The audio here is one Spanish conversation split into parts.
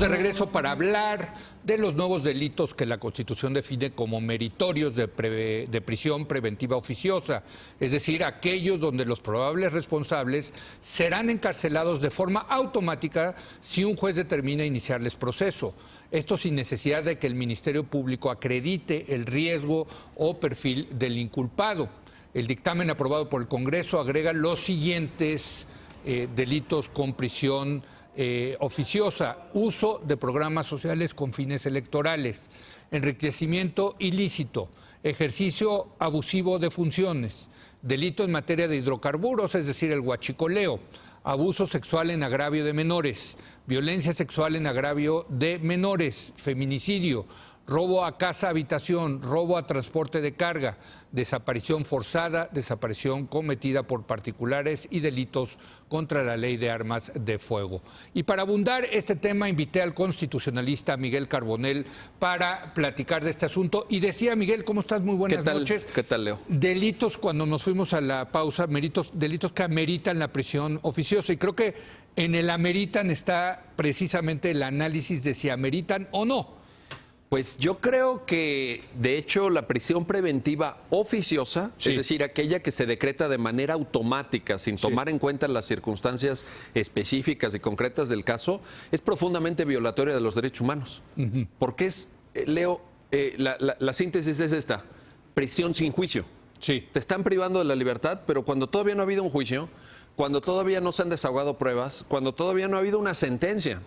de regreso para hablar de los nuevos delitos que la Constitución define como meritorios de prisión preventiva oficiosa, es decir, aquellos donde los probables responsables serán encarcelados de forma automática si un juez determina iniciarles proceso. Esto sin necesidad de que el Ministerio Público acredite el riesgo o perfil del inculpado. El dictamen aprobado por el Congreso agrega los siguientes delitos con prisión oficiosa: uso de programas sociales con fines electorales, enriquecimiento ilícito, ejercicio abusivo de funciones, delito en materia de hidrocarburos, es decir, el huachicoleo, abuso sexual en agravio de menores, violencia sexual en agravio de menores, feminicidio, robo a casa, habitación, robo a transporte de carga, desaparición forzada, desaparición cometida por particulares y delitos contra la ley de armas de fuego. Y para abundar este tema, invité al constitucionalista Miguel Carbonell para platicar de este asunto. Y decía, Miguel, ¿cómo estás? Muy buenas noches. ¿Qué tal, Leo? Delitos, cuando nos fuimos a la pausa, delitos que ameritan la prisión oficiosa. Y creo que en el ameritan está precisamente el análisis de si ameritan o no. Pues yo creo que, de hecho, la prisión preventiva oficiosa, sí, es decir, aquella que se decreta de manera automática, sin tomar en cuenta las circunstancias específicas y concretas del caso, es profundamente violatoria de los derechos humanos. Porque es, Leo, la síntesis es esta: prisión sin juicio. Sí. Te están privando de la libertad, pero cuando todavía no ha habido un juicio, cuando todavía no se han desahogado pruebas, cuando todavía no ha habido una sentencia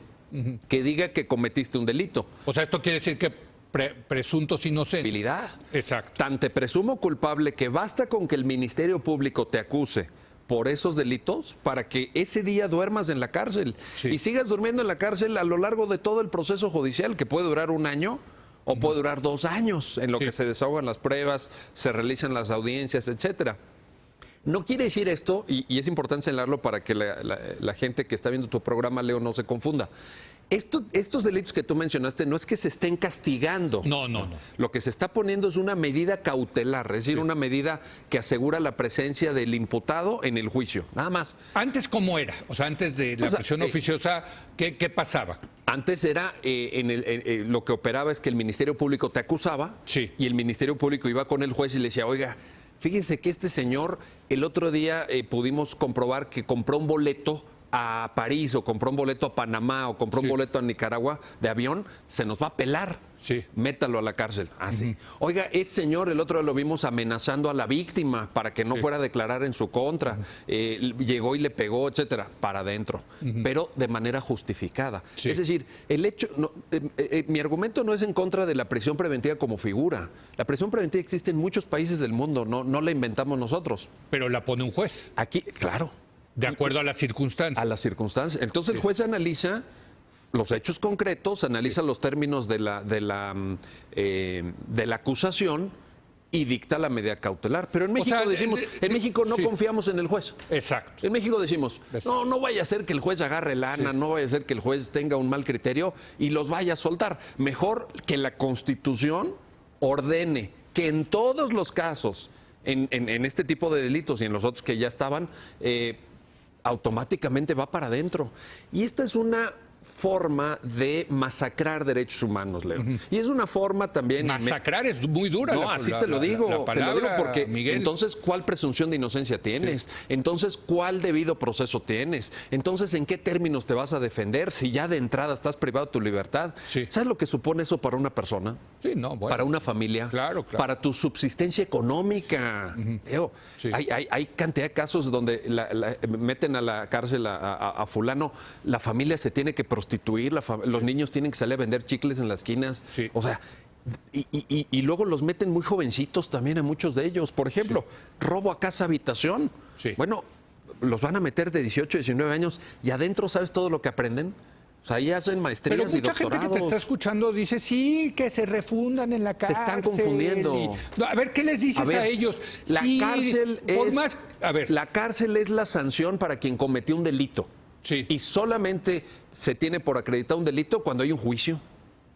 que diga que cometiste un delito. O sea, esto quiere decir que presuntos inocentes. Exacto. Tan te presumo culpable que basta con que el Ministerio Público te acuse por esos delitos para que ese día duermas en la cárcel y sigas durmiendo en la cárcel a lo largo de todo el proceso judicial, que puede durar 1 año o puede durar 2 años, en lo que se desahogan las pruebas, se realizan las audiencias, etcétera. No quiere decir esto, y es importante señalarlo para que la gente que está viendo tu programa, Leo, no se confunda. Estos delitos que tú mencionaste no es que se estén castigando. No. Lo que se está poniendo es una medida cautelar, es decir, una medida que asegura la presencia del imputado en el juicio, nada más. ¿Antes cómo era? O sea, antes de la prisión oficiosa, ¿qué pasaba? Antes era, lo que operaba es que el Ministerio Público te acusaba y el Ministerio Público iba con el juez y le decía, oiga, fíjense que este señor, el otro día pudimos comprobar que compró un boleto a París, o compró un boleto a Panamá, o compró un boleto a Nicaragua de avión, se nos va a pelar. Métalo a la cárcel. Oiga, ese señor, el otro día lo vimos amenazando a la víctima para que no fuera a declarar en su contra. Llegó y le pegó, etcétera, para adentro. Pero de manera justificada. Es decir, el hecho, mi argumento no es en contra de la prisión preventiva como figura. La prisión preventiva existe en muchos países del mundo, no la inventamos nosotros. Pero la pone un juez. Aquí, claro. De acuerdo a las circunstancias. A las circunstancias. Entonces el juez analiza los hechos concretos, analiza los términos de la acusación y dicta la medida cautelar. Pero en México en México no confiamos en el juez. Exacto. En México decimos, no vaya a ser que el juez agarre lana, no vaya a ser que el juez tenga un mal criterio y los vaya a soltar. Mejor que la Constitución ordene que en todos los casos, en este tipo de delitos y en los otros que ya estaban, automáticamente va para adentro. Y esta es una forma de masacrar derechos humanos, Leo. Y es una forma también... Masacrar es muy dura. No, así te lo digo. Te lo digo porque, Miguel, entonces, ¿cuál presunción de inocencia tienes? Entonces, ¿cuál debido proceso tienes? Entonces, ¿en qué términos te vas a defender si ya de entrada estás privado de tu libertad? ¿Sabes lo que supone eso para una persona? Para una familia. Claro. Para tu subsistencia económica. Leo, hay cantidad de casos donde meten a la cárcel a fulano, la familia se tiene que prostituir, los niños tienen que salir a vender chicles en las esquinas. O sea, y luego los meten muy jovencitos también a muchos de ellos. Por ejemplo, robo a casa, habitación. Bueno, los van a meter de 18, 19 años y adentro, ¿sabes todo lo que aprenden? O sea, ahí hacen maestrías y doctorados. Pero mucha gente que te está escuchando dice, que se refundan en la cárcel. Se están confundiendo. A ver, ¿qué les dices a ellos? La cárcel es la sanción para quien cometió un delito. Y solamente se tiene por acreditado un delito cuando hay un juicio,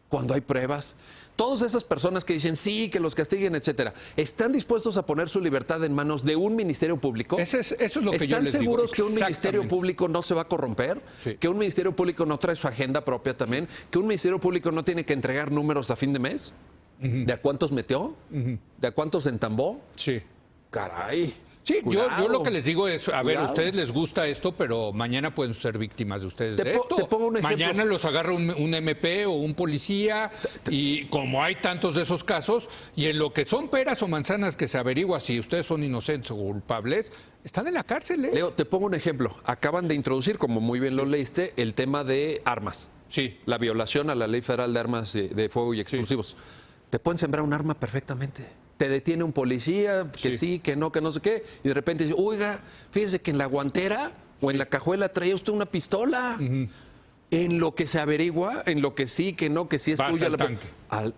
cuando hay pruebas. todas esas personas que dicen sí, que los castiguen, etcétera, ¿están dispuestos a poner su libertad en manos de un ministerio público? Eso es lo que yo les digo. ¿Están seguros que un ministerio público no se va a corromper? Sí. ¿Que un ministerio público no trae su agenda propia también? ¿Que un ministerio público no tiene que entregar números a fin de mes? ¿De a cuántos metió? ¿De a cuántos entambó? Sí. Caray. Sí, yo Cuidado. lo que les digo es, a ver, a Cuidado. ustedes les gusta esto, pero mañana pueden ser víctimas de ustedes de esto. Te pongo un ejemplo. Mañana los agarra un MP o un policía y como hay tantos de esos casos, y en lo que son peras o manzanas que se averigua si ustedes son inocentes o culpables, están en la cárcel, ¿eh? Leo, te pongo un ejemplo. Acaban de introducir, como muy bien lo leíste, el tema de armas. Sí. La violación a la Ley Federal de Armas de Fuego y Explosivos. Te pueden sembrar un arma perfectamente. Te detiene un policía, que sí, que no sé qué, y de repente dice, oiga, fíjese que en la guantera o en la cajuela traía usted una pistola. En lo que se averigua, en lo que sí, que no, que sí es Vas tuya. al tanque.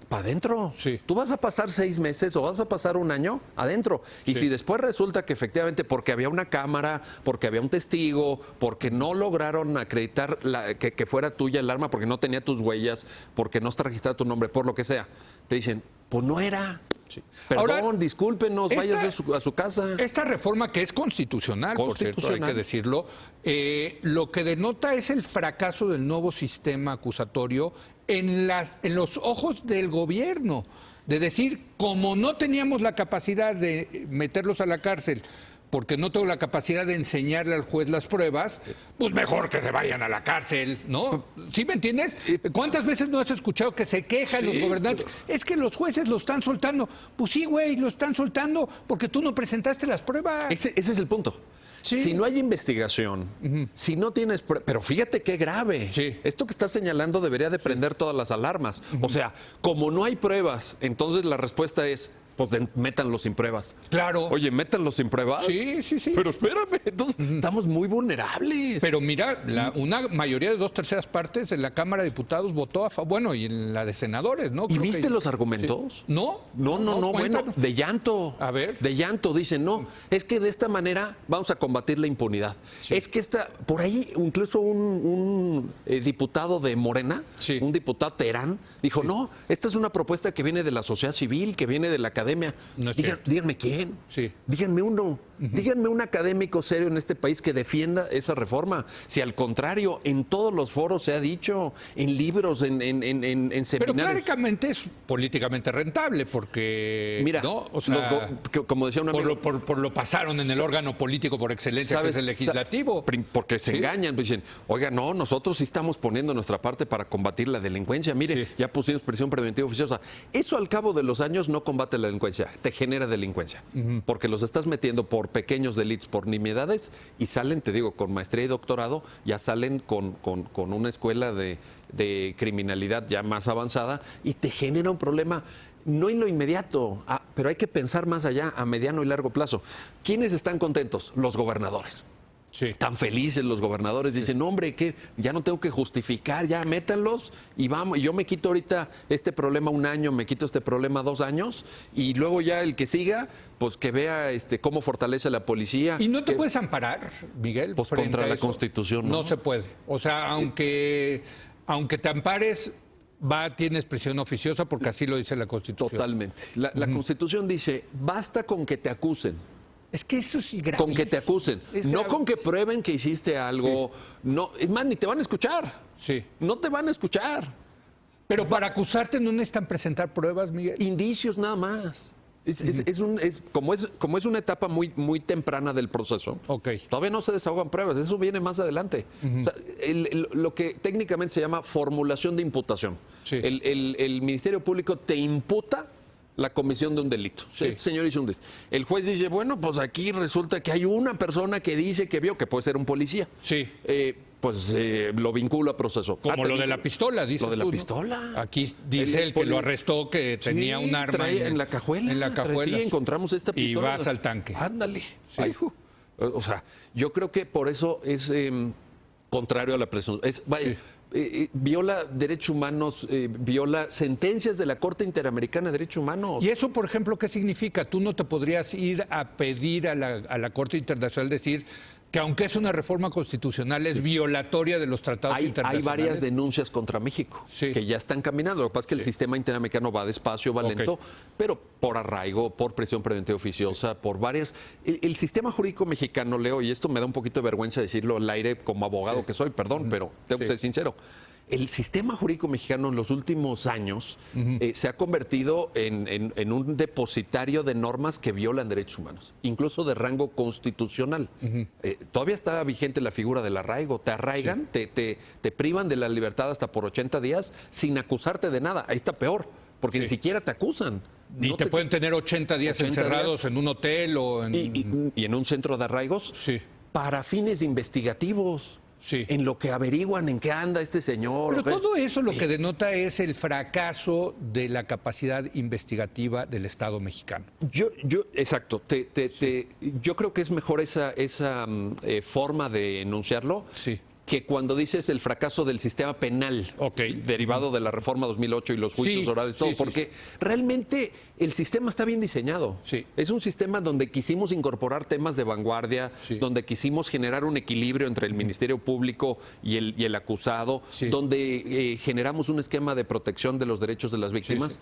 Para adentro. Sí. Tú vas a pasar 6 meses o vas a pasar un año adentro. Y Sí. si después resulta que efectivamente porque había una cámara, porque había un testigo, porque no lograron acreditar que fuera tuya el arma, porque no tenía tus huellas, porque no está registrado tu nombre, por lo que sea, te dicen, pues no era. Sí. Perdón, Ahora, discúlpenos, vayas a su casa. Esta reforma que es constitucional, por cierto, hay que decirlo, lo que denota es el fracaso del nuevo sistema acusatorio en los ojos del gobierno. De decir, como no teníamos la capacidad de meterlos a la cárcel, porque no tengo la capacidad de enseñarle al juez las pruebas, pues mejor que se vayan a la cárcel, ¿no? ¿Sí me entiendes? ¿Cuántas veces no has escuchado que se quejan los gobernantes? Es que los jueces lo están soltando. Pues sí, güey, lo están soltando porque tú no presentaste las pruebas. Ese es el punto. Sí. Si no hay investigación, si no tienes... Pero fíjate qué grave. Sí. Esto que estás señalando debería de prender todas las alarmas. O sea, como no hay pruebas, entonces la respuesta es, pues métanlo sin pruebas. Claro. Oye, métanlo sin pruebas. Sí. Pero espérame, entonces estamos muy vulnerables. Pero mira, una mayoría de 2/3 partes en la Cámara de Diputados votó a favor, bueno, y en la de senadores, ¿no? ¿Y Creo viste que- los argumentos? Sí. No, bueno, cuéntanos. de llanto. A ver. De llanto, dicen, no, es que de esta manera vamos a combatir la impunidad. Sí. Es que por ahí incluso un diputado de Morena, Sí. un diputado Terán, dijo, no, esta es una propuesta que viene de la sociedad civil, que viene de la academia. No es cierto. Díganme quién. Sí. Díganme uno. Díganme un académico serio en este país que defienda esa reforma. Si al contrario, en todos los foros se ha dicho, en libros, en Pero seminarios. claramente es políticamente rentable porque, Mira, ¿no? O sea, como decía un amigo, por lo pasaron en el órgano político por excelencia, que es el legislativo. Porque se Sí. engañan, pues dicen, oiga, no, nosotros sí estamos poniendo nuestra parte para combatir la delincuencia. Mire, Sí. ya pusimos prisión preventiva oficiosa. Eso al cabo de los años no combate la delincuencia, te genera delincuencia. Porque los estás metiendo por pequeños delitos, por nimiedades, y salen, te digo, con maestría y doctorado, ya salen con una escuela de criminalidad ya más avanzada y te genera un problema. No en lo inmediato, pero hay que pensar más allá, a mediano y largo plazo. ¿Quiénes están contentos? Los gobernadores. Sí. Tan felices los gobernadores, dicen, no, hombre, que ya no tengo que justificar, ya métanlos y vamos, y yo me quito ahorita este problema 1 año, me quito este problema 2 años, y luego ya el que siga, pues que vea cómo fortalece la policía. ¿Y no te que- puedes amparar, Miguel? Pues frente contra a la eso? Constitución, ¿no? No se puede. O sea, aunque te ampares, tienes prisión oficiosa porque así lo dice la Constitución. Totalmente. La Constitución dice, basta con que te acusen. Es que eso sí grave. Con que te acusen, no con que prueben que hiciste algo. No, es más, ni te van a escuchar. Sí. No te van a escuchar. Pero para acusarte no necesitan presentar pruebas, Miguel. Indicios nada más. Como es una etapa muy, muy temprana del proceso, Ok. todavía no se desahogan pruebas, eso viene más adelante. O sea, lo que técnicamente se llama formulación de imputación. Sí. El Ministerio Público te imputa la comisión de un delito. Sí. Este señor hizo un delito. El juez dice, bueno, pues aquí resulta que hay una persona que dice que vio, que puede ser un policía. Sí. Lo vincula a proceso. Como lo de la pistola, dices Lo de la tú, ¿no? pistola. Aquí dice el que lo arrestó que tenía Sí, un arma traía en la cajuela. En la cajuela. Sí, encontramos esta Y pistola. vas al tanque. Ándale. Sí. Ay, o sea, yo creo que por eso es contrario a la presunción. Viola derechos humanos, viola sentencias de la Corte Interamericana de Derechos Humanos. ¿Y eso, por ejemplo, qué significa? Tú no te podrías ir a pedir a la Corte Internacional, decir, que aunque es una reforma constitucional, es violatoria de los tratados Hay internacionales. varias denuncias contra México que ya están caminando. Lo que pasa es que el sistema interamericano va despacio, va lento, pero por arraigo, por prisión preventiva oficiosa, por varias... El sistema jurídico mexicano, Leo, y esto me da un poquito de vergüenza decirlo al aire como abogado que soy, perdón, pero tengo que ser sincero. El sistema jurídico mexicano en los últimos años se ha convertido en un depositario de normas que violan derechos humanos, incluso de rango constitucional. Todavía está vigente la figura del arraigo. Te arraigan, te privan de la libertad hasta por 80 días sin acusarte de nada. Ahí está peor, porque ni siquiera te acusan. Y no te pueden tener 80 días encerrados en un hotel o en... Y en un centro de arraigos para fines investigativos. En lo que averiguan en qué anda este señor. Pero todo eso lo que denota es el fracaso de la capacidad investigativa del Estado mexicano. Exacto. Yo creo que es mejor esa forma de enunciarlo. Que cuando dices el fracaso del sistema penal derivado de la reforma 2008 y los juicios orales, todo, porque realmente el sistema está bien diseñado. Es un sistema donde quisimos incorporar temas de vanguardia, donde quisimos generar un equilibrio entre el Ministerio Público y el acusado, donde generamos un esquema de protección de los derechos de las víctimas.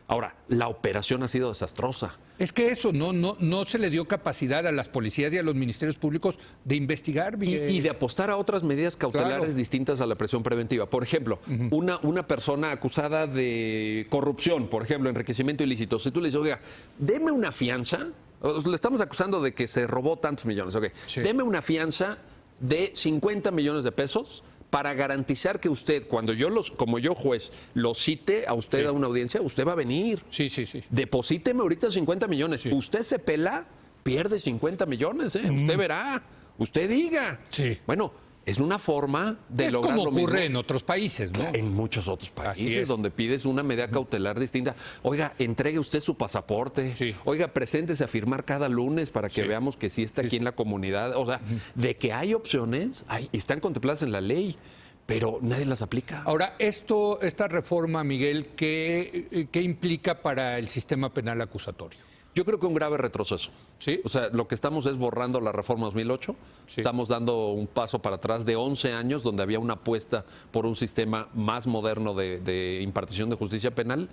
Ahora, la operación ha sido desastrosa. Es que eso, no se le dio capacidad a las policías y a los ministerios públicos de investigar. Y de apostar a otras medidas cautelares distintas a la prisión preventiva. Por ejemplo, una persona acusada de corrupción, por ejemplo, enriquecimiento ilícito. Si tú le dices, oiga, deme una fianza, le estamos acusando de que se robó tantos millones, deme una fianza de 50 millones de pesos para garantizar que usted, cuando como yo juez, lo cite a usted a una audiencia, usted va a venir. Deposíteme ahorita 50 millones. Usted se pela, pierde 50 millones. Usted verá, usted diga. Bueno, es una forma de lograr lo mismo. Es como ocurre en otros países, ¿no? En muchos otros países donde pides una medida cautelar distinta. Oiga, entregue usted su pasaporte. Oiga, preséntese a firmar cada lunes para que veamos que sí está aquí en la comunidad. O sea, de que hay opciones, están contempladas en la ley, pero nadie las aplica. Ahora, esta reforma, Miguel, ¿qué implica para el sistema penal acusatorio? Yo creo que un grave retroceso. O sea, lo que estamos es borrando la reforma 2008. Estamos dando un paso para atrás de 11 años donde había una apuesta por un sistema más moderno de impartición de justicia penal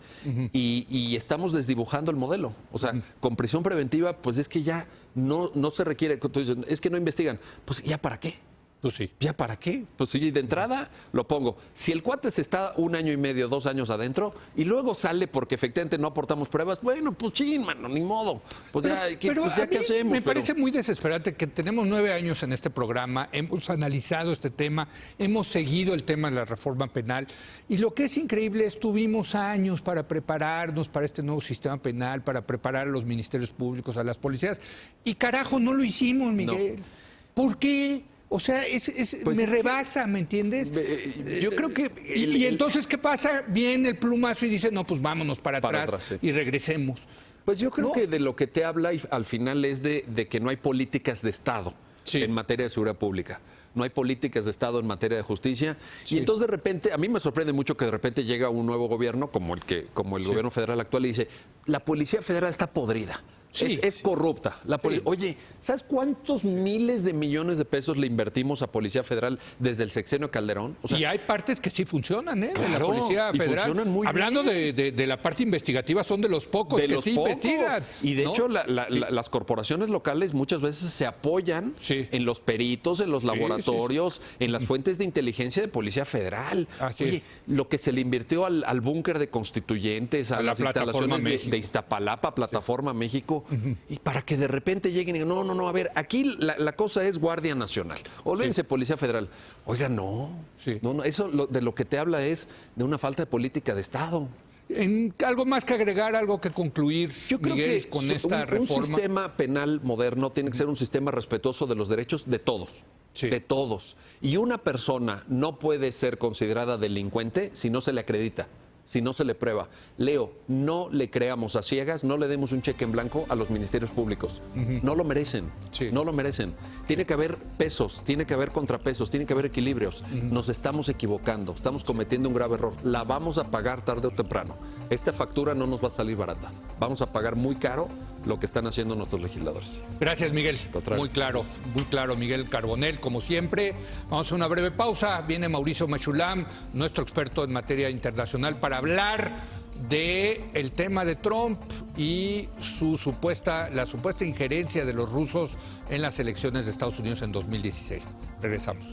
y estamos desdibujando el modelo. O sea, con prisión preventiva, pues es que ya no se requiere. Tú dices, es que no investigan. Pues ya para qué. ¿Ya para qué? Pues sí, de entrada lo pongo. Si el cuate se está 1 año y medio, 2 años adentro y luego sale porque efectivamente no aportamos pruebas, bueno, pues chin, mano, ni modo. Pues ya ¿qué hacemos? Me parece muy desesperante que tenemos 9 años en este programa, hemos analizado este tema, hemos seguido el tema de la reforma penal y lo que es increíble es tuvimos años para prepararnos para este nuevo sistema penal, para preparar a los ministerios públicos, a las policías y carajo, no lo hicimos, Miguel. ¿Por qué? O sea, pues me rebasa, ¿me entiendes? Yo creo que... Y entonces, ¿qué pasa? Viene el plumazo y dice, no, pues vámonos para atrás y regresemos. Pues yo creo que de lo que te habla al final es de que no hay políticas de Estado en materia de seguridad pública. No hay políticas de Estado en materia de justicia. Y entonces de repente, a mí me sorprende mucho que de repente llega un nuevo gobierno, como el gobierno federal actual, y dice, la Policía Federal está podrida. Es corrupta. Oye, ¿sabes cuántos miles de millones de pesos le invertimos a Policía Federal desde el sexenio Calderón? O sea, y hay partes que sí funcionan, ¿eh? De la Policía Federal. Muy hablando de la parte investigativa, son de los pocos que sí investigan. Y de hecho, las corporaciones locales muchas veces se apoyan en los peritos, en los laboratorios, en las fuentes de inteligencia de Policía Federal. Oye, lo que se le invirtió al búnker de Constituyentes, a las instalaciones de Iztapalapa, Plataforma México. Y para que de repente lleguen y digan, no, a ver, aquí la cosa es Guardia Nacional. Olvídense, Policía Federal. Oiga, no. Eso de lo que te habla es de una falta de política de Estado. Algo más que agregar, algo que concluir, yo creo Miguel, que con esta reforma. Un sistema penal moderno tiene que ser un sistema respetuoso de los derechos de todos. De todos. Y una persona no puede ser considerada delincuente si no se le acredita. si no se le prueba. Leo, no le creamos a ciegas, no le demos un cheque en blanco a los ministerios públicos. No lo merecen, no lo merecen. Tiene que haber pesos, tiene que haber contrapesos, tiene que haber equilibrios. Nos estamos equivocando, estamos cometiendo un grave error. La vamos a pagar tarde o temprano. Esta factura no nos va a salir barata. Vamos a pagar muy caro lo que están haciendo nuestros legisladores. Gracias, Miguel. Muy claro, Miguel Carbonell, como siempre. Vamos a una breve pausa. Viene Mauricio Machulam, nuestro experto en materia internacional, para hablar del tema de Trump y la supuesta injerencia de los rusos en las elecciones de Estados Unidos en 2016. Regresamos.